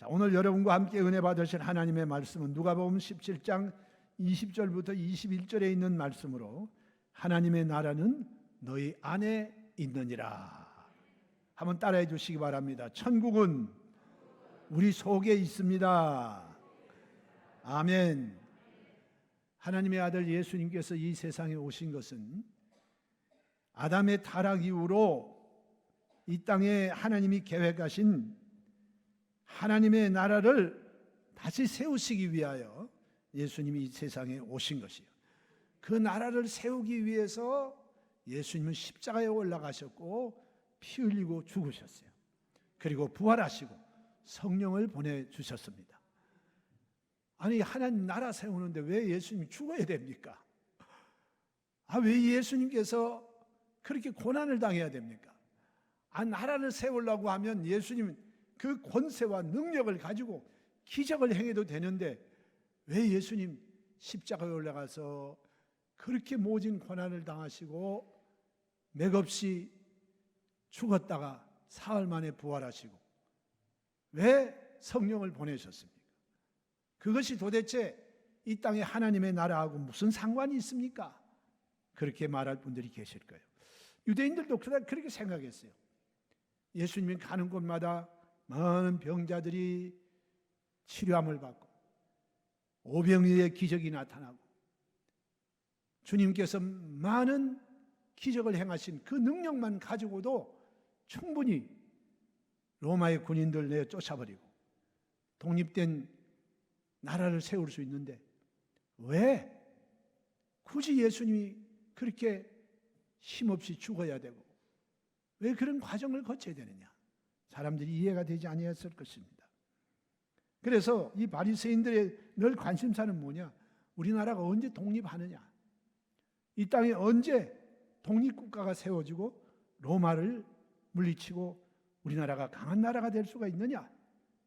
오늘 여러분과 함께 은혜 받으실 하나님의 말씀은 누가복음 17장 20절부터 21절에 있는 말씀으로 하나님의 나라는 너희 안에 있느니라. 한번 따라해 주시기 바랍니다. 천국은 우리 속에 있습니다. 아멘. 하나님의 아들 예수님께서 이 세상에 오신 것은 아담의 타락 이후로 이 땅에 하나님이 계획하신 하나님의 나라를 다시 세우시기 위하여 예수님이 이 세상에 오신 것이에요. 그 나라를 세우기 위해서 예수님은 십자가에 올라가셨고 피 흘리고 죽으셨어요. 그리고 부활하시고 성령을 보내주셨습니다. 아니, 하나님 나라 세우는데 왜 예수님이 죽어야 됩니까? 왜 예수님께서 그렇게 고난을 당해야 됩니까? 나라를 세우려고 하면 예수님 그 권세와 능력을 가지고 기적을 행해도 되는데 왜 예수님 십자가에 올라가서 그렇게 모진 고난을 당하시고 맥없이 죽었다가 사흘 만에 부활하시고 왜 성령을 보내셨습니까? 그것이 도대체 이 땅에 하나님의 나라하고 무슨 상관이 있습니까? 그렇게 말할 분들이 계실 거예요. 유대인들도 그렇게 생각했어요. 예수님이 가는 곳마다 많은 병자들이 치료함을 받고 오병이어의 기적이 나타나고 주님께서 많은 기적을 행하신 그 능력만 가지고도 충분히 로마의 군인들 내어 쫓아버리고 독립된 나라를 세울 수 있는데 왜 굳이 예수님이 그렇게 힘없이 죽어야 되고 왜 그런 과정을 거쳐야 되느냐? 사람들이 이해가 되지 아니했을 것입니다. 그래서 이 바리새인들의 늘 관심사는 뭐냐? 우리나라가 언제 독립하느냐? 이 땅에 언제 독립국가가 세워지고 로마를 물리치고 우리나라가 강한 나라가 될 수가 있느냐?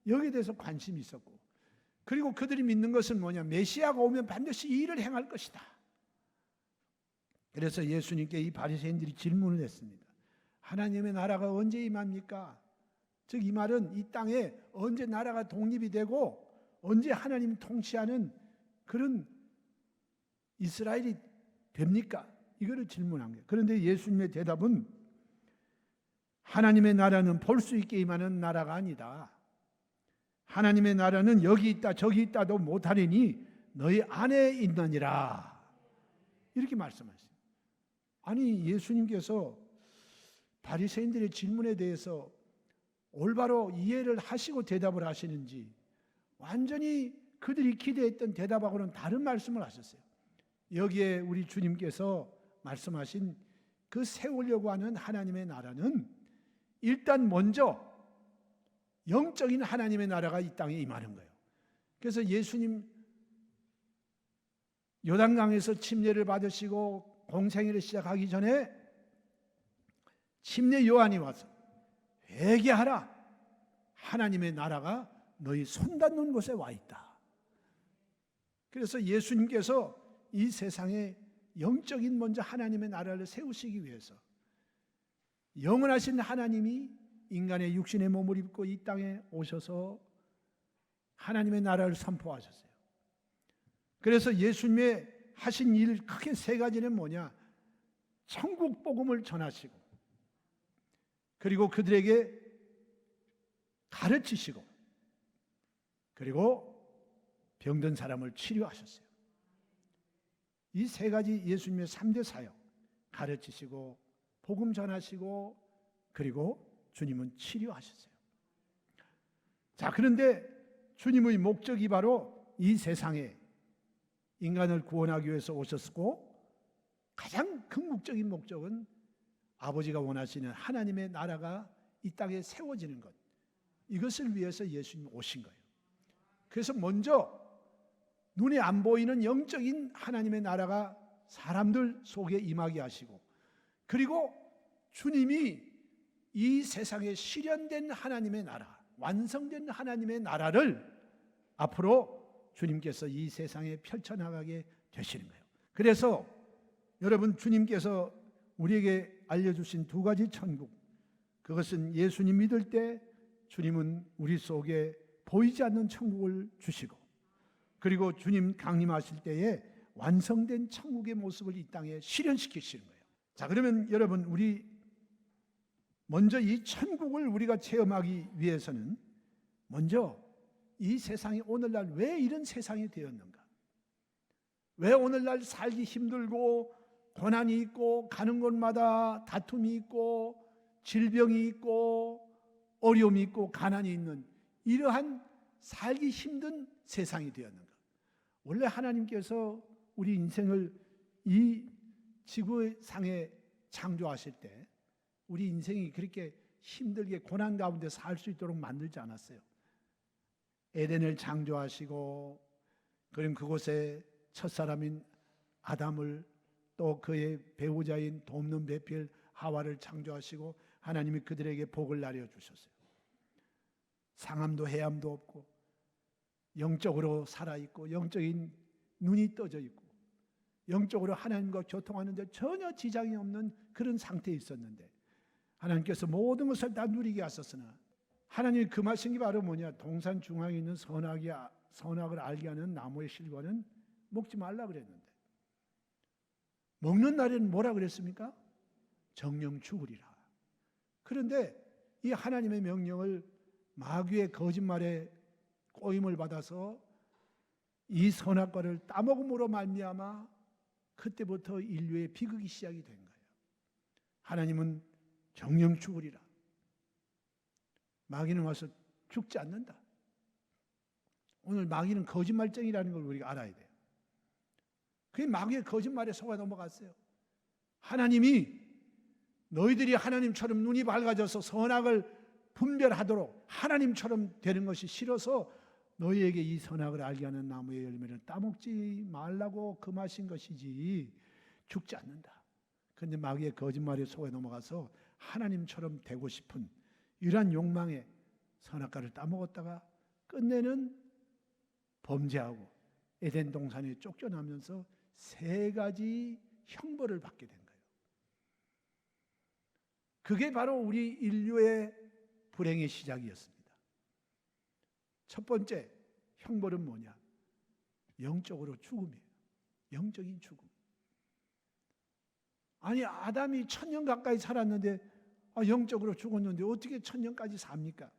여기에 대해서 관심이 있었고, 그리고 그들이 믿는 것은 뭐냐? 메시아가 오면 반드시 이 일을 행할 것이다. 그래서 예수님께 이 바리새인들이 질문을 했습니다. 하나님의 나라가 언제 임합니까? 즉 이 말은 이 땅에 언제 나라가 독립이 되고 언제 하나님이 통치하는 그런 이스라엘이 됩니까? 이거를 질문한 거예요. 그런데 예수님의 대답은 하나님의 나라는 볼 수 있게 임하는 나라가 아니다. 하나님의 나라는 여기 있다 저기 있다도 못하리니 너희 안에 있느니라. 이렇게 말씀하셨어요. 아니, 예수님께서 바리새인들의 질문에 대해서 올바로 이해를 하시고 대답을 하시는지 완전히 그들이 기대했던 대답하고는 다른 말씀을 하셨어요. 여기에 우리 주님께서 말씀하신 그 세우려고 하는 하나님의 나라는 일단 먼저 영적인 하나님의 나라가 이 땅에 임하는 거예요. 그래서 예수님 요단강에서 침례를 받으시고 공생애를 시작하기 전에 침례 요한이 와서 회개하라, 하나님의 나라가 너희 손 닿는 곳에 와 있다. 그래서 예수님께서 이 세상에 영적인 먼저 하나님의 나라를 세우시기 위해서 영원하신 하나님이 인간의 육신의 몸을 입고 이 땅에 오셔서 하나님의 나라를 선포하셨어요. 그래서 예수님의 하신 일 크게 세 가지는 뭐냐? 천국 복음을 전하시고, 그리고 그들에게 가르치시고, 그리고 병든 사람을 치료하셨어요. 이 세 가지 예수님의 3대 사역, 가르치시고 복음 전하시고 그리고 주님은 치료하셨어요. 자, 그런데 주님의 목적이 바로 이 세상에 인간을 구원하기 위해서 오셨고, 가장 궁극적인 목적은 아버지가 원하시는 하나님의 나라가 이 땅에 세워지는 것, 이것을 위해서 예수님이 오신 거예요. 그래서 먼저 눈에 안 보이는 영적인 하나님의 나라가 사람들 속에 임하게 하시고, 그리고 주님이 이 세상에 실현된 하나님의 나라, 완성된 하나님의 나라를 앞으로 주님께서 이 세상에 펼쳐나가게 되시는 거예요. 그래서 여러분, 주님께서 우리에게 알려주신 두 가지 천국, 그것은 예수님 믿을 때 주님은 우리 속에 보이지 않는 천국을 주시고, 그리고 주님 강림하실 때에 완성된 천국의 모습을 이 땅에 실현시키시는 거예요. 자, 그러면 여러분, 우리 먼저 이 천국을 우리가 체험하기 위해서는 먼저 이 세상이 오늘날 왜 이런 세상이 되었는가? 왜 오늘날 살기 힘들고 고난이 있고 가는 곳마다 다툼이 있고 질병이 있고 어려움이 있고 가난이 있는 이러한 살기 힘든 세상이 되었는가? 원래 하나님께서 우리 인생을 이 지구상에 창조하실 때 우리 인생이 그렇게 힘들게 고난 가운데 살 수 있도록 만들지 않았어요. 에덴을 창조하시고, 그럼 그곳에 첫사람인 아담을, 또 그의 배우자인 돕는 배필 하와를 창조하시고 하나님이 그들에게 복을 내려주셨어요. 상함도 해함도 없고 영적으로 살아있고 영적인 눈이 떠져 있고 영적으로 하나님과 교통하는데 전혀 지장이 없는 그런 상태에 있었는데, 하나님께서 모든 것을 다 누리게 하셨으나 하나님이 금하신 게 바로 뭐냐? 동산 중앙에 있는 선악을 알게 하는 나무의 실과는 먹지 말라 그랬는데, 먹는 날에는 뭐라 그랬습니까? 정령 죽으리라. 그런데 이 하나님의 명령을 마귀의 거짓말에 꼬임을 받아서 이 선악과를 따먹음으로 말미암아 그때부터 인류의 비극이 시작이 된 거예요. 하나님은 정령 죽으리라. 마귀는 와서 죽지 않는다. 오늘 마귀는 거짓말쟁이라는 걸 우리가 알아야 돼요. 그게 마귀의 거짓말에 속아 넘어갔어요. 하나님이 너희들이 하나님처럼 눈이 밝아져서 선악을 분별하도록 하나님처럼 되는 것이 싫어서 너희에게 이 선악을 알게 하는 나무의 열매를 따먹지 말라고 금하신 것이지 죽지 않는다. 그런데 마귀의 거짓말에 속아 넘어가서 하나님처럼 되고 싶은 이러한 욕망에 선악과를 따먹었다가 끝내는 범죄하고 에덴 동산에 쫓겨나면서 3가지 형벌을 받게 된 거예요. 그게 바로 우리 인류의 불행의 시작이었습니다. 첫 번째 형벌은 뭐냐? 영적으로 죽음이에요. 영적인 죽음. 아니, 아담이 1000년 가까이 살았는데 영적으로 죽었는데 어떻게 1000년까지 삽니까?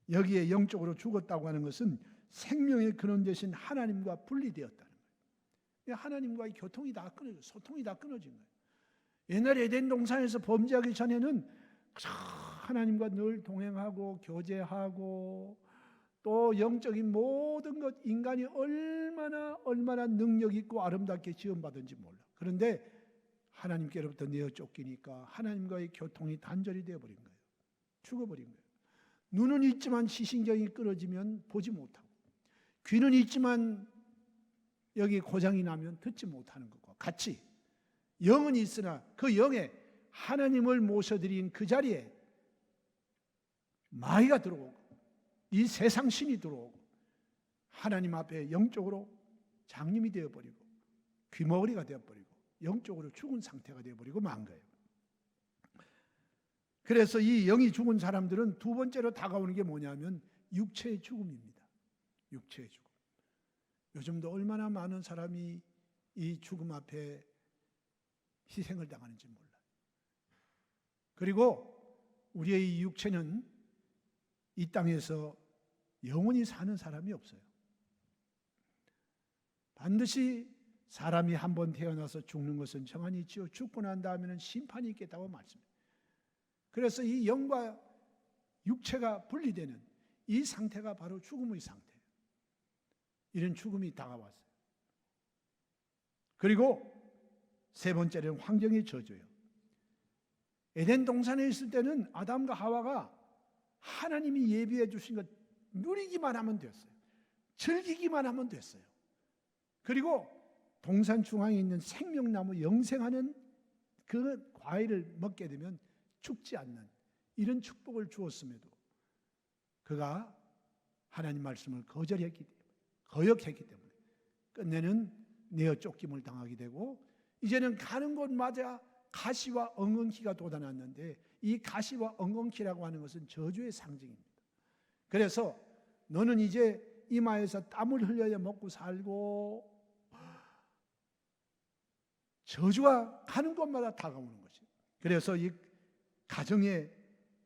여기에 영적으로 죽었다고 하는 것은 생명의 근원 되신 하나님과 분리되었다는 거예요. 하나님과의 교통이 다 끊어져, 소통이 다 끊어진 거예요. 옛날에 에덴 동산에서 범죄하기 전에는 하나님과 늘 동행하고 교제하고 또 영적인 모든 것, 인간이 얼마나 능력 있고 아름답게 지원받은지 몰라. 그런데 하나님께로부터 내어 쫓기니까 하나님과의 교통이 단절이 되어버린 거예요. 죽어버린 거예요. 눈은 있지만 시신경이 끊어지면 보지 못하고, 귀는 있지만 여기 고장이 나면 듣지 못하는 것과 같이 영은 있으나 그 영에 하나님을 모셔드린 그 자리에 마귀가 들어오고 이 세상 신이 들어오고 하나님 앞에 영적으로 장님이 되어버리고 귀머거리가 되어버리고 영적으로 죽은 상태가 되어버리고 만 거예요. 그래서 이 영이 죽은 사람들은 두 번째로 다가오는 게 뭐냐면 육체의 죽음입니다. 육체의 죽음. 요즘도 얼마나 많은 사람이 이 죽음 앞에 희생을 당하는지 몰라요. 그리고 우리의 이 육체는 이 땅에서 영원히 사는 사람이 없어요. 반드시 사람이 한 번 태어나서 죽는 것은 정한이 있지요. 죽고 난 다음에는 심판이 있겠다고 말씀해요. 그래서 이 영과 육체가 분리되는 이 상태가 바로 죽음의 상태예요. 이런 죽음이 다가왔어요. 그리고 세 번째는 환경의 저주예요. 에덴 동산에 있을 때는 아담과 하와가 하나님이 예비해 주신 것 누리기만 하면 됐어요. 즐기기만 하면 됐어요. 그리고 동산 중앙에 있는 생명나무 영생하는 그 과일을 먹게 되면 죽지 않는 이런 축복을 주었음에도 그가 하나님 말씀을 거역했기 때문에 끝내는 내어 쫓김을 당하게 되고, 이제는 가는 곳마다 가시와 엉겅퀴가 돋아났는데 이 가시와 엉겅퀴라고 하는 것은 저주의 상징입니다. 그래서 너는 이제 이마에서 땀을 흘려야 먹고 살고, 저주가 가는 곳마다 다가오는 것이. 그래서 이 가정에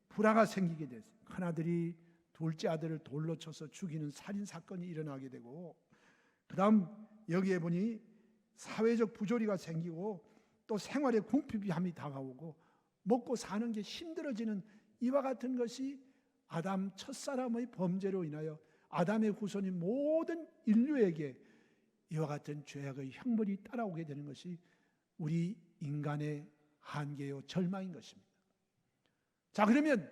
불화가 생기게 됐어요. 큰아들이 둘째 아들을 돌로 쳐서 죽이는 살인 사건이 일어나게 되고, 그 다음 여기에 보니 사회적 부조리가 생기고, 또 생활의 궁핍함이 다가오고, 먹고 사는 게 힘들어지는 이와 같은 것이 아담 첫사람의 범죄로 인하여 아담의 후손인 모든 인류에게 이와 같은 죄악의 형벌이 따라오게 되는 것이 우리 인간의 한계요 절망인 것입니다. 자, 그러면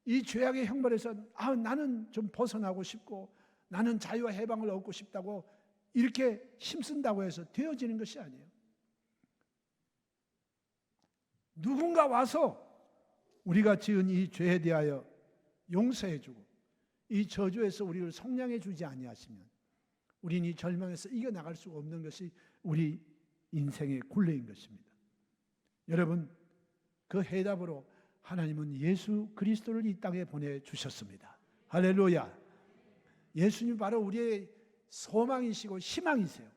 이 죄악의 형벌에서 나는 좀 벗어나고 싶고 나는 자유와 해방을 얻고 싶다고 이렇게 힘쓴다고 해서 되어지는 것이 아니에요. 누군가 와서 우리가 지은 이 죄에 대하여 용서해주고 이 저주에서 우리를 성량해 주지 아니하시면 우리는 이 절망에서 이겨나갈 수 없는 것이 우리 인생의 굴레인 것입니다. 여러분, 그 해답으로 하나님은 예수 그리스도를 이 땅에 보내주셨습니다. 할렐루야. 예수님 바로 우리의 소망이시고 희망이세요.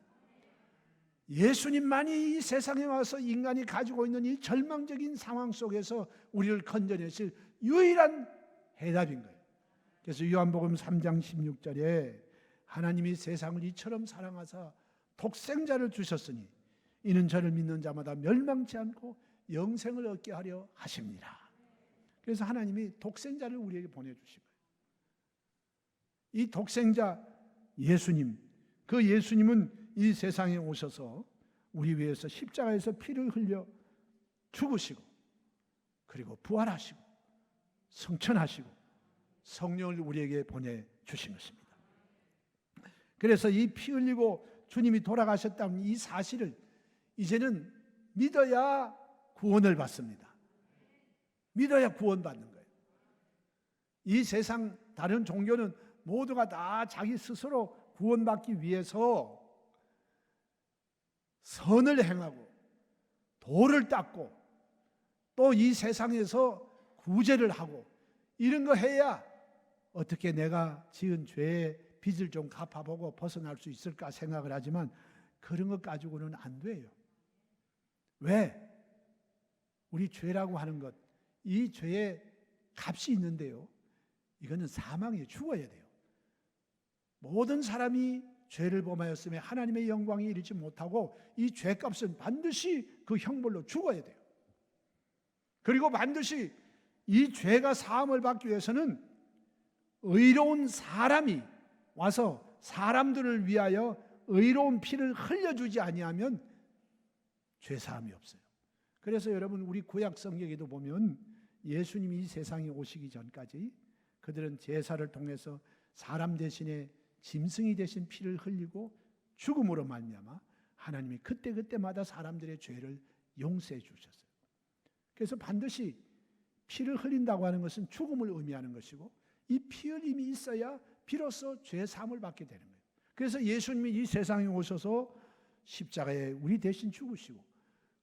예수님만이 이 세상에 와서 인간이 가지고 있는 이 절망적인 상황 속에서 우리를 건져내실 유일한 해답인 거예요. 그래서 요한복음 3장 16절에 하나님이 세상을 이처럼 사랑하사 독생자를 주셨으니 이는 저를 믿는 자마다 멸망치 않고 영생을 얻게 하려 하십니다. 그래서 하나님이 독생자를 우리에게 보내주신 거예요. 이 독생자 예수님, 그 예수님은 이 세상에 오셔서 우리 위해서 십자가에서 피를 흘려 죽으시고 그리고 부활하시고 성천하시고 성령을 우리에게 보내주신 것입니다. 그래서 이 피 흘리고 주님이 돌아가셨다는 이 사실을 이제는 믿어야 구원을 받습니다. 믿어야 구원받는 거예요. 이 세상 다른 종교는 모두가 다 자기 스스로 구원받기 위해서 선을 행하고 도를 닦고 또 이 세상에서 구제를 하고 이런 거 해야 어떻게 내가 지은 죄의 빚을 좀 갚아보고 벗어날 수 있을까 생각을 하지만 그런 것 가지고는 안 돼요. 왜? 우리 죄라고 하는 것, 이 죄의 값이 있는데요. 이거는 사망이에요. 죽어야 돼요. 모든 사람이 죄를 범하였으며 하나님의 영광에 이르지 못하고 이 죄값은 반드시 그 형벌로 죽어야 돼요. 그리고 반드시 이 죄가 사함을 받기 위해서는 의로운 사람이 와서 사람들을 위하여 의로운 피를 흘려주지 아니하면 죄 사함이 없어요. 그래서 여러분 우리 구약 성경에도 보면 예수님이 이 세상에 오시기 전까지 그들은 제사를 통해서 사람 대신에 짐승이 대신 피를 흘리고 죽음으로 말미암아 하나님이 그때마다 사람들의 죄를 용서해 주셨어요. 그래서 반드시 피를 흘린다고 하는 것은 죽음을 의미하는 것이고 이 피 흘림이 있어야 비로소 죄 사함을 받게 되는 거예요. 그래서 예수님이 이 세상에 오셔서 십자가에 우리 대신 죽으시고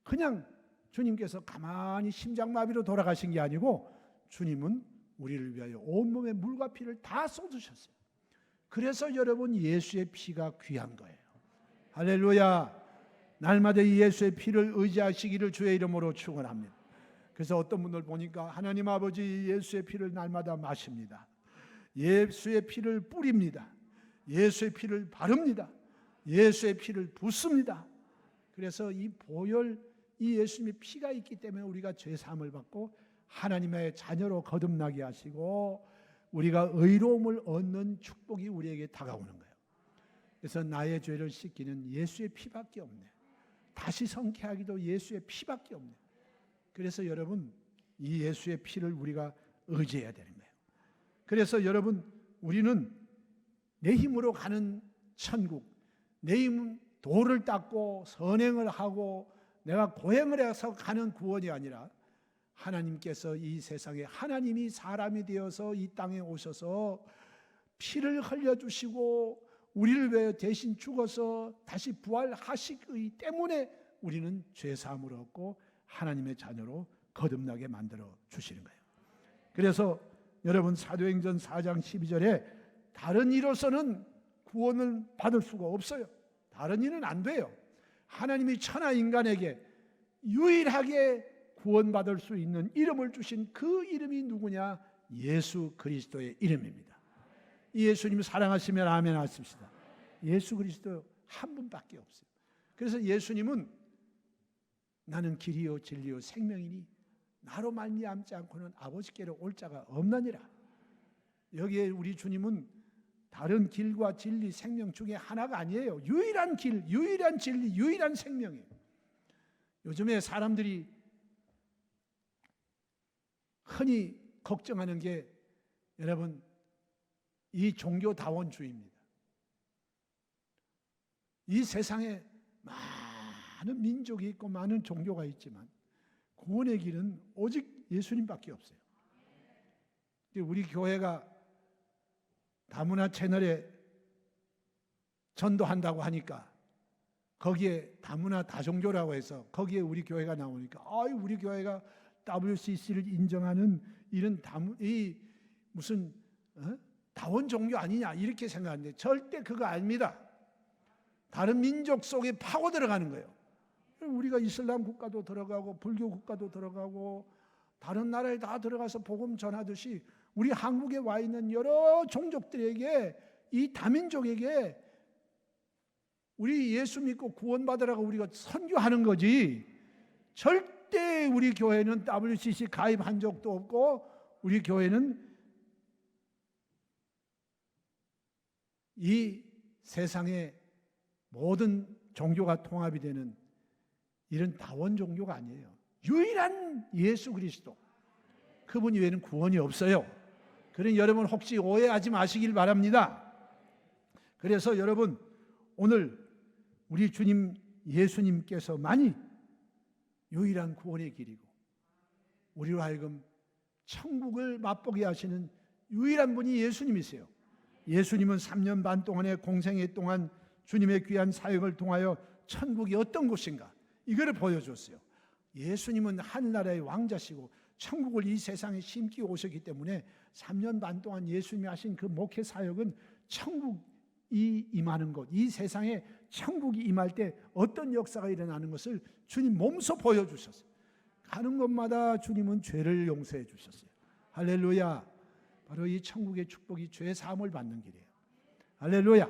그냥 주님께서 가만히 심장마비로 돌아가신 게 아니고 주님은 우리를 위하여 온몸에 물과 피를 다 쏟으셨어요. 그래서 여러분 예수의 피가 귀한 거예요. 할렐루야. 날마다 이 예수의 피를 의지하시기를 주의 이름으로 축원합니다. 그래서 어떤 분들 보니까 하나님 아버지 예수의 피를 날마다 마십니다. 예수의 피를 뿌립니다. 예수의 피를 바릅니다. 예수의 피를 붓습니다. 그래서 이 보혈, 이 예수님의 피가 있기 때문에 우리가 죄 사함을 받고 하나님의 자녀로 거듭나게 하시고 우리가 의로움을 얻는 축복이 우리에게 다가오는 거예요. 그래서 나의 죄를 씻기는 예수의 피밖에 없네. 다시 성케하기도 예수의 피밖에 없네. 그래서 여러분 이 예수의 피를 우리가 의지해야 되는 거예요. 그래서 여러분 우리는 내 힘으로 가는 천국, 내 힘 도를 닦고 선행을 하고 내가 고행을 해서 가는 구원이 아니라 하나님께서 이 세상에 하나님이 사람이 되어서 이 땅에 오셔서 피를 흘려주시고 우리를 위해 대신 죽어서 다시 부활하시기 때문에 우리는 죄사함을 얻고 하나님의 자녀로 거듭나게 만들어 주시는 거예요. 그래서 여러분 사도행전 4장 12절에 다른 이로서는 구원을 받을 수가 없어요. 다른 일은 안 돼요. 하나님이 천하 인간에게 유일하게 구원받을 수 있는 이름을 주신 그 이름이 누구냐? 예수 그리스도의 이름입니다. 이 예수님 사랑하시면 아멘 하십시다. 예수 그리스도 한 분밖에 없어요. 그래서 예수님은 나는 길이요 진리요 생명이니 나로 말미암지 않고는 아버지께로 올 자가 없느니라. 여기에 우리 주님은 다른 길과 진리, 생명 중에 하나가 아니에요. 유일한 길, 유일한 진리, 유일한 생명이에요. 요즘에 사람들이 흔히 걱정하는 게 여러분 이 종교다원주의입니다. 이 세상에 많은 민족이 있고 많은 종교가 있지만 구원의 길은 오직 예수님밖에 없어요. 우리 교회가 다문화 채널에 전도한다고 하니까 거기에 다문화 다종교라고 해서 거기에 우리 교회가 나오니까 우리 교회가 WCC를 인정하는 이런 무슨 다원 종교 아니냐 이렇게 생각하는데 절대 그거 아닙니다. 다른 민족 속에 파고 들어가는 거예요. 우리가 이슬람 국가도 들어가고 불교 국가도 들어가고 다른 나라에 다 들어가서 복음 전하듯이 우리 한국에 와 있는 여러 종족들에게 이 다민족에게 우리 예수 믿고 구원받으라고 우리가 선교하는 거지 절대 우리 교회는 WCC 가입한 적도 없고 우리 교회는 이 세상의 모든 종교가 통합이 되는 이런 다원 종교가 아니에요. 유일한 예수 그리스도 그분 외에는 구원이 없어요. 그러니 여러분 혹시 오해하지 마시길 바랍니다. 그래서 여러분 오늘 우리 주님 예수님께서만이 유일한 구원의 길이고 우리로 하여금 천국을 맛보게 하시는 유일한 분이 예수님이세요. 예수님은 3년 반 동안의 공생애 동안 주님의 귀한 사역을 통하여 천국이 어떤 곳인가 이거를 보여줬어요. 예수님은 하늘나라의 왕자시고 천국을 이 세상에 심기 오셨기 때문에 3년 반 동안 예수님이 하신 그 목회 사역은 천국이 임하는 것, 이 세상에 천국이 임할 때 어떤 역사가 일어나는 것을 주님 몸소 보여주셨어요. 가는 곳마다 주님은 죄를 용서해 주셨어요. 할렐루야. 바로 이 천국의 축복이 죄 사함을 받는 길이에요. 할렐루야.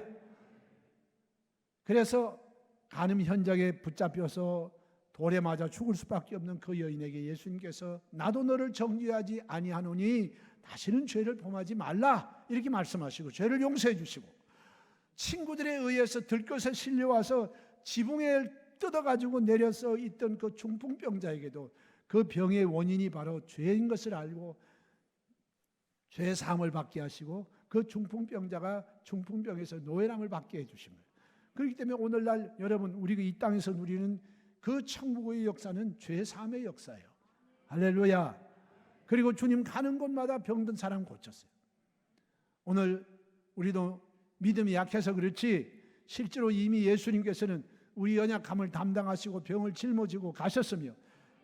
그래서 간음 현장에 붙잡혀서 돌에 맞아 죽을 수밖에 없는 그 여인에게 예수님께서 나도 너를 정죄하지 아니하노니 다시는 죄를 범하지 말라 이렇게 말씀하시고 죄를 용서해 주시고 친구들에 의해서 들것에 실려와서 지붕에 뜯어가지고 내려서 있던 그 중풍병자에게도 그 병의 원인이 바로 죄인 것을 알고 죄 사함을 받게 하시고 그 중풍병자가 중풍병에서 노예람을 받게 해주신 거예요. 그렇기 때문에 오늘날 여러분 우리가 이 땅에서 누리는 그 천국의 역사는 죄 사함의 역사예요. 할렐루야. 그리고 주님 가는 곳마다 병든 사람 고쳤어요. 오늘 우리도 믿음이 약해서 그렇지 실제로 이미 예수님께서는 우리 연약함을 담당하시고 병을 짊어지고 가셨으며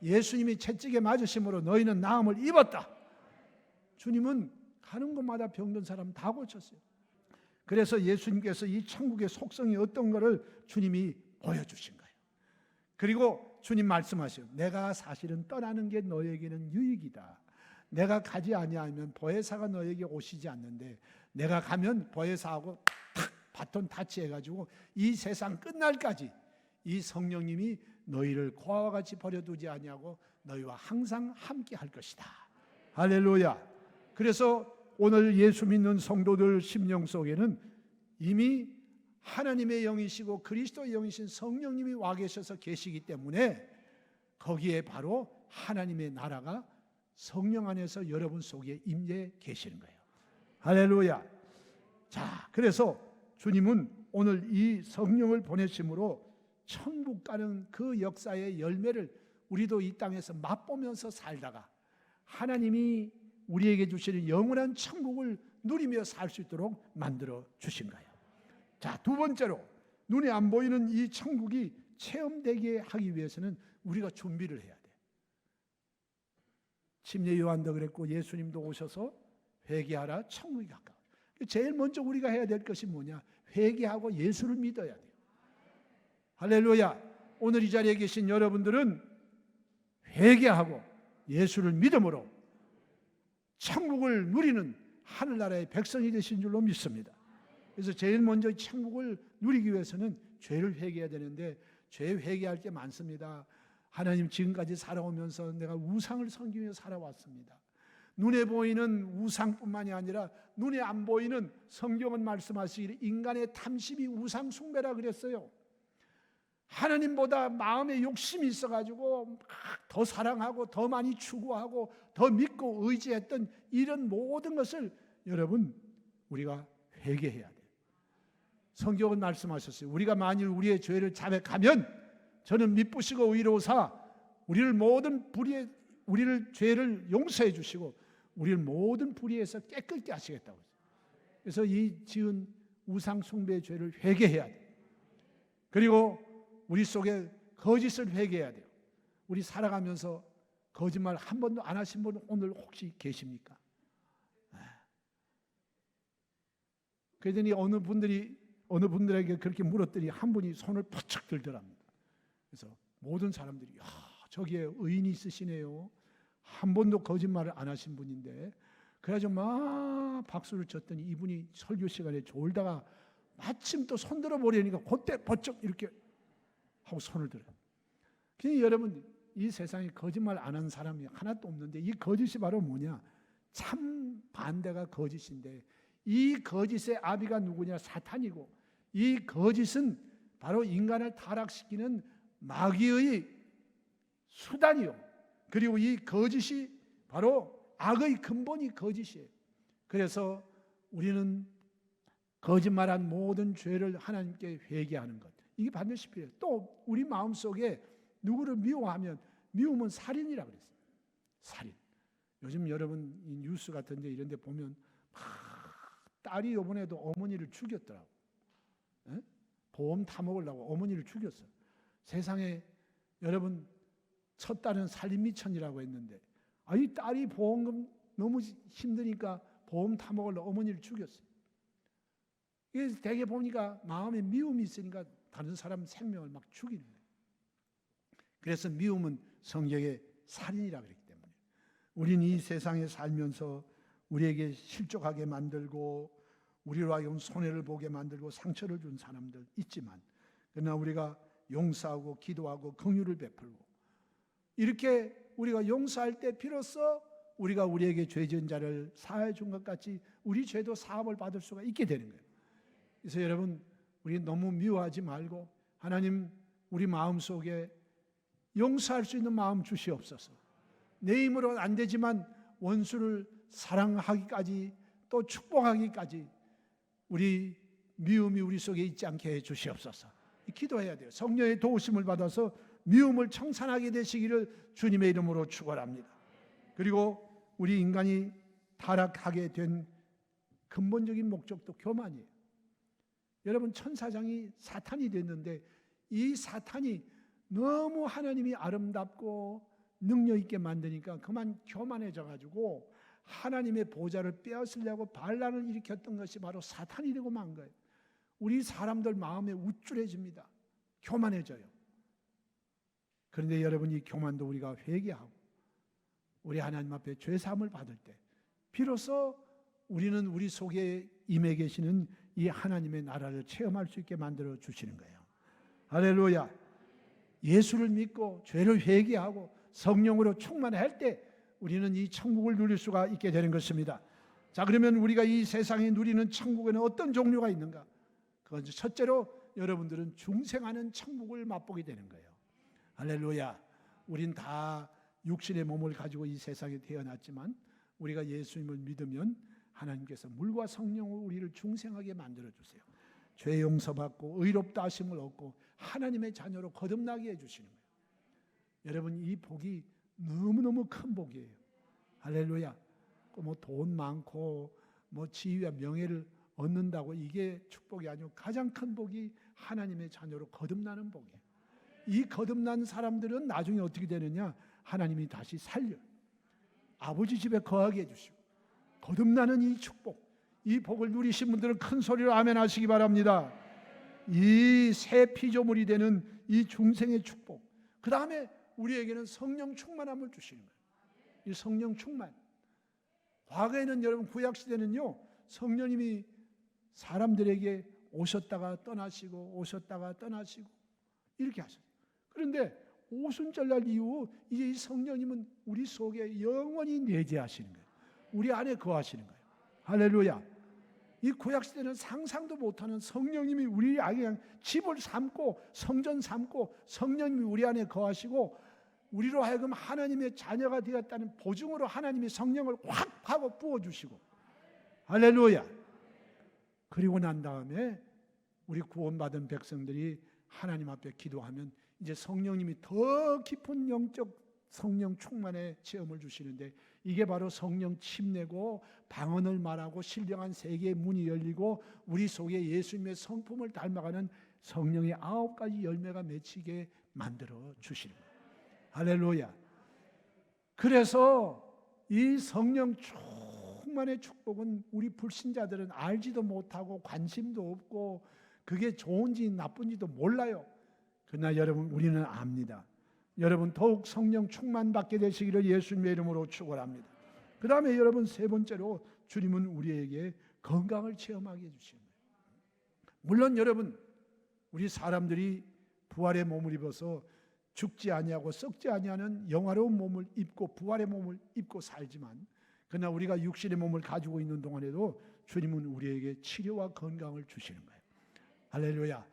예수님이 채찍에 맞으심으로 너희는 나음을 입었다. 주님은 가는 곳마다 병든 사람 다 고쳤어요. 그래서 예수님께서 이 천국의 속성이 어떤 것을 주님이 보여주신 거예요. 그리고 주님 말씀하셔요. 내가 사실은 떠나는 게 너에게는 유익이다. 내가 가지 아니하면 보혜사가 너에게 오시지 않는데 내가 가면 보혜사하고 탁 바톤 타치해가지고 이 세상 끝날까지 이 성령님이 너희를 고아와 같이 버려두지 아니하고 너희와 항상 함께 할 것이다. 할렐루야. 그래서 오늘 예수 믿는 성도들 심령 속에는 이미 하나님의 영이시고 그리스도의 영이신 성령님이 와 계셔서 계시기 때문에 거기에 바로 하나님의 나라가 성령 안에서 여러분 속에 임재 계시는 거예요. 할렐루야. 자, 그래서 주님은 오늘 이 성령을 보내심으로 천국 가는 그 역사의 열매를 우리도 이 땅에서 맛보면서 살다가 하나님이 우리에게 주시는 영원한 천국을 누리며 살 수 있도록 만들어 주신 거예요. 자, 두 번째로 눈에 안 보이는 이 천국이 체험되게 하기 위해서는 우리가 준비를 해야 돼요. 침례 요한도 그랬고 예수님도 오셔서 회개하라 천국이 가까워. 제일 먼저 우리가 해야 될 것이 뭐냐? 회개하고 예수를 믿어야 돼요. 할렐루야. 오늘 이 자리에 계신 여러분들은 회개하고 예수를 믿음으로 천국을 누리는 하늘나라의 백성이 되신 줄로 믿습니다. 그래서 제일 먼저 천국을 누리기 위해서는 죄를 회개해야 되는데 죄 회개할 게 많습니다. 하나님, 지금까지 살아오면서 내가 우상을 섬기며 살아왔습니다. 눈에 보이는 우상뿐만이 아니라 눈에 안 보이는, 성경은 말씀하시기를 인간의 탐심이 우상 숭배라 그랬어요. 하나님보다 마음에 욕심이 있어가지고 더 사랑하고 더 많이 추구하고 더 믿고 의지했던 이런 모든 것을 여러분 우리가 회개해야 돼요. 성경은 말씀하셨어요. 우리가 만일 우리의 죄를 자백하면 저는 미쁘시고 의로우사 우리를 죄를 용서해 주시고 우리를 모든 불의에서 깨끗게 하시겠다고 했어요. 그래서 이 지은 우상 숭배의 죄를 회개해야 돼요. 그리고 우리 속에 거짓을 회개해야 돼요. 우리 살아가면서 거짓말 한 번도 안 하신 분 오늘 혹시 계십니까? 그러더니 어느 분들에게 그렇게 물었더니 한 분이 손을 퍼쩍 들더랍니다. 그래서 모든 사람들이 야, 저기에 의인이 있으시네요. 한 번도 거짓말을 안 하신 분인데, 그래가지고 막 박수를 쳤더니 이분이 설교 시간에 졸다가 마침 또 손들어 보려니까 그때 번쩍 이렇게 하고 손을 들어요. 그러니까 여러분, 이 세상에 거짓말 안 하는 사람이 하나도 없는데 이 거짓이 바로 뭐냐? 참 반대가 거짓인데 이 거짓의 아비가 누구냐? 사탄이고, 이 거짓은 바로 인간을 타락시키는 마귀의 수단이요. 그리고 이 거짓이 바로 악의 근본이 거짓이에요. 그래서 우리는 거짓말한 모든 죄를 하나님께 회개하는 것, 이게 반드시 필요해요. 또 우리 마음속에 누구를 미워하면, 미움은 살인이라 그랬어요. 살인. 요즘 여러분 이 뉴스 같은 데 이런 데 보면 딸이 이번에도 어머니를 죽였더라고. 에? 보험 타먹으려고 어머니를 죽였어요. 세상에 여러분, 첫 딸은 살인미천이라고 했는데 이 딸이 보험금 너무 힘드니까 보험 타먹으려고 어머니를 죽였어요. 이게 대개 보니까 마음에 미움이 있으니까 다른 사람 생명을 막 죽이는 거예요. 그래서 미움은 성경의 살인이라 그랬기 때문에 우리는 이 세상에 살면서 우리에게 실족하게 만들고 우리로 하여금 손해를 보게 만들고 상처를 준 사람들 있지만, 그러나 우리가 용서하고 기도하고 긍휼을 베풀고 이렇게 우리가 용서할 때 비로소 우리가 우리에게 죄 지은 자를 사하여 준 것 같이 우리 죄도 사함을 받을 수가 있게 되는 거예요. 그래서 여러분, 우리 너무 미워하지 말고 하나님, 우리 마음속에 용서할 수 있는 마음 주시옵소서. 내 힘으로는 안 되지만 원수를 사랑하기까지 또 축복하기까지 우리 미움이 우리 속에 있지 않게 해 주시옵소서. 기도해야 돼요. 성령의 도우심을 받아서 미움을 청산하게 되시기를 주님의 이름으로 축원합니다. 그리고 우리 인간이 타락하게 된 근본적인 목적도 교만이에요. 여러분, 천사장이 사탄이 됐는데 이 사탄이 너무 하나님이 아름답고 능력 있게 만드니까 그만 교만해져 가지고 하나님의 보좌를 빼앗으려고 반란을 일으켰던 것이 바로 사탄이 되고 만 거예요. 우리 사람들 마음에 우쭐해집니다. 교만해져요. 그런데 여러분, 이 교만도 우리가 회개하고 우리 하나님 앞에 죄사함을 받을 때 비로소 우리는 우리 속에 임해 계시는 이 하나님의 나라를 체험할 수 있게 만들어 주시는 거예요. 할렐루야. 예수를 믿고 죄를 회개하고 성령으로 충만할 때 우리는 이 천국을 누릴 수가 있게 되는 것입니다. 자, 그러면 우리가 이 세상에 누리는 천국에는 어떤 종류가 있는가? 그건 첫째로 여러분들은 중생하는 천국을 맛보게 되는 거예요. 할렐루야. 우린 다 육신의 몸을 가지고 이 세상에 태어났지만 우리가 예수님을 믿으면 하나님께서 물과 성령으로 우리를 중생하게 만들어 주세요. 죄 용서받고 의롭다 하심을 얻고 하나님의 자녀로 거듭나게 해주시는 거예요. 여러분, 이 복이 너무너무 큰 복이에요. 할렐루야. 뭐 돈 많고 뭐 지위와 명예를 얻는다고 이게 축복이 아니고 가장 큰 복이 하나님의 자녀로 거듭나는 복이에요. 이 거듭난 사람들은 나중에 어떻게 되느냐? 하나님이 다시 살려요. 아버지 집에 거하게 해주시고 거듭나는 이 축복, 이 복을 누리신 분들은 큰 소리로 아멘 하시기 바랍니다. 이 새 피조물이 되는 이 중생의 축복, 그 다음에 우리에게는 성령 충만함을 주시는 거예요. 이 성령 충만. 과거에는 여러분 구약시대는요, 성령님이 사람들에게 오셨다가 떠나시고 오셨다가 떠나시고 이렇게 하셨어요. 그런데 오순절날 이후 이제 이 성령님은 우리 속에 영원히 내재하시는 거예요. 우리 안에 거하시는 거예요. 할렐루야. 이 구약시대는 상상도 못하는 성령님이 우리 안에 그냥 집을 삼고 성전 삼고 성령님이 우리 안에 거하시고 우리로 하여금 하나님의 자녀가 되었다는 보증으로 하나님이 성령을 확 하고 부어주시고, 할렐루야. 그리고 난 다음에 우리 구원받은 백성들이 하나님 앞에 기도하면 이제 성령님이 더 깊은 영적 성령 충만의 체험을 주시는데, 이게 바로 성령 침내고 방언을 말하고 신령한 세계의 문이 열리고 우리 속에 예수님의 성품을 닮아가는 성령의 9가지 열매가 맺히게 만들어 주시는 거예요. 할렐루야. 그래서 이 성령 충만의 축복은 우리 불신자들은 알지도 못하고 관심도 없고 그게 좋은지 나쁜지도 몰라요. 그러나 여러분, 우리는 압니다. 여러분 더욱 성령 충만 받게 되시기를 예수님의 이름으로 축원합니다. 그 다음에 여러분 세 번째로 주님은 우리에게 건강을 체험하게 해주시는 거예요. 물론 여러분, 우리 사람들이 부활의 몸을 입어서 죽지 아니하고 썩지 아니하는 영화로운 몸을 입고 부활의 몸을 입고 살지만, 그러나 우리가 육신의 몸을 가지고 있는 동안에도 주님은 우리에게 치료와 건강을 주시는 거예요. 할렐루야.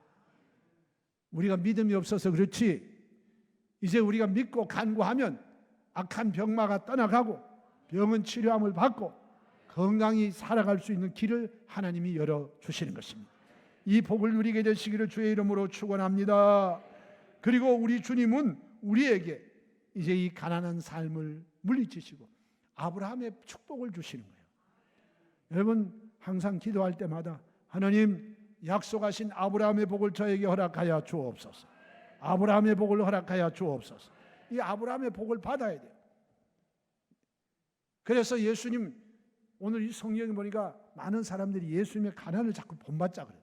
우리가 믿음이 없어서 그렇지, 이제 우리가 믿고 간구하면 악한 병마가 떠나가고 병은 치료함을 받고 건강히 살아갈 수 있는 길을 하나님이 열어주시는 것입니다. 이 복을 누리게 되시기를 주의 이름으로 축원합니다. 그리고 우리 주님은 우리에게 이제 이 가난한 삶을 물리치시고 아브라함의 축복을 주시는 거예요. 여러분 항상 기도할 때마다 하나님, 약속하신 아브라함의 복을 저에게 허락하여 주옵소서. 아브라함의 복을 허락하여 주옵소서. 이 아브라함의 복을 받아야 돼요. 그래서 예수님, 오늘 이 성경에 보니까 많은 사람들이 예수님의 가난을 자꾸 본받자 그래요.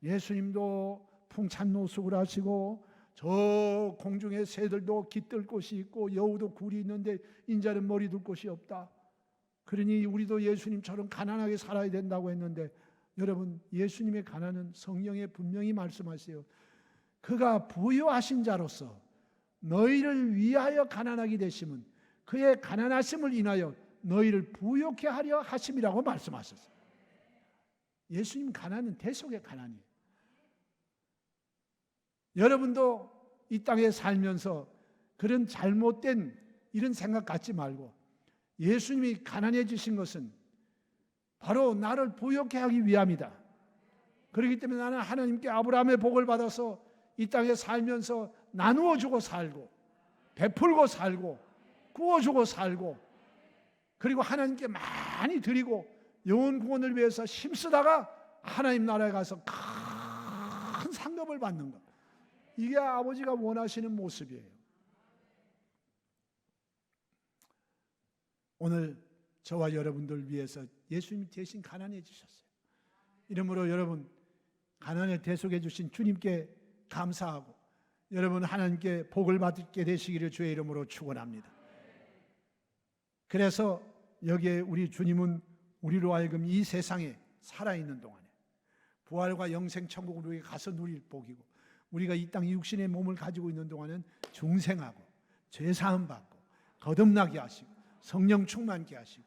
예수님도 풍찬 노숙을 하시고 저 공중에 새들도 깃들 곳이 있고 여우도 굴이 있는데 인자는 머리 둘 곳이 없다. 그러니 우리도 예수님처럼 가난하게 살아야 된다고 했는데, 여러분 예수님의 가난은 성령에 분명히 말씀하세요. 그가 부유하신 자로서 너희를 위하여 가난하게 되심은 그의 가난하심을 인하여 너희를 부유케 하려 하심이라고 말씀하셨어요. 예수님 가난은 대속의 가난이에요. 여러분도 이 땅에 살면서 그런 잘못된 이런 생각 갖지 말고, 예수님이 가난해지신 것은 바로 나를 부유케 하기 위함이다. 그렇기 때문에 나는 하나님께 아브라함의 복을 받아서 이 땅에 살면서 나누어 주고 살고 베풀고 살고 구워주고 살고, 그리고 하나님께 많이 드리고 영혼 구원을 위해서 힘쓰다가 하나님 나라에 가서 큰 상급을 받는 것, 이게 아버지가 원하시는 모습이에요. 오늘 저와 여러분들 위해서 예수님이 대신 가난해지셨어요. 이러므로 여러분, 가난을 대속해 주신 주님께 감사하고 여러분 하나님께 복을 받게 되시기를 주의 이름으로 축원합니다. 그래서 여기에 우리 주님은 우리로 하여금 이 세상에 살아있는 동안에 부활과 영생 천국을 우리가 가서 누릴 복이고, 우리가 이 땅 육신의 몸을 가지고 있는 동안은 중생하고 죄사함 받고 거듭나게 하시고 성령 충만케 하시고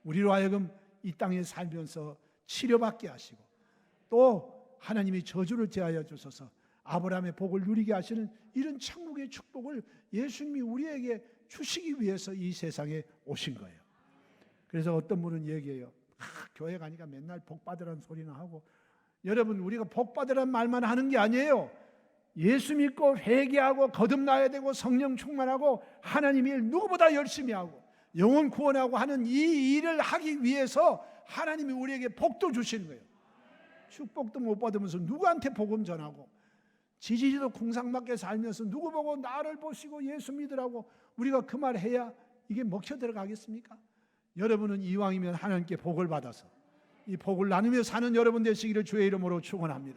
우리로 하여금 이 땅에 살면서 치료받게 하시고, 또 하나님이 저주를 제하여 주셔서 아브라함의 복을 누리게 하시는 이런 천국의 축복을 예수님이 우리에게 주시기 위해서 이 세상에 오신 거예요. 그래서 어떤 분은 얘기해요. 교회 가니까 맨날 복 받으라는 소리나 하고. 여러분, 우리가 복 받으라는 말만 하는 게 아니에요. 예수 믿고 회개하고 거듭나야 되고 성령 충만하고 하나님 일 누구보다 열심히 하고 영혼 구원하고 하는 이 일을 하기 위해서 하나님이 우리에게 복도 주시는 거예요. 축복도 못 받으면서 누구한테 복음 전하고, 지지리도 궁상맞게 살면서 누구 보고 나를 보시고 예수 믿으라고 우리가 그 말 해야 이게 먹혀 들어가겠습니까? 여러분은 이왕이면 하나님께 복을 받아서 이 복을 나누며 사는 여러분 되시기를 주의 이름으로 축원합니다.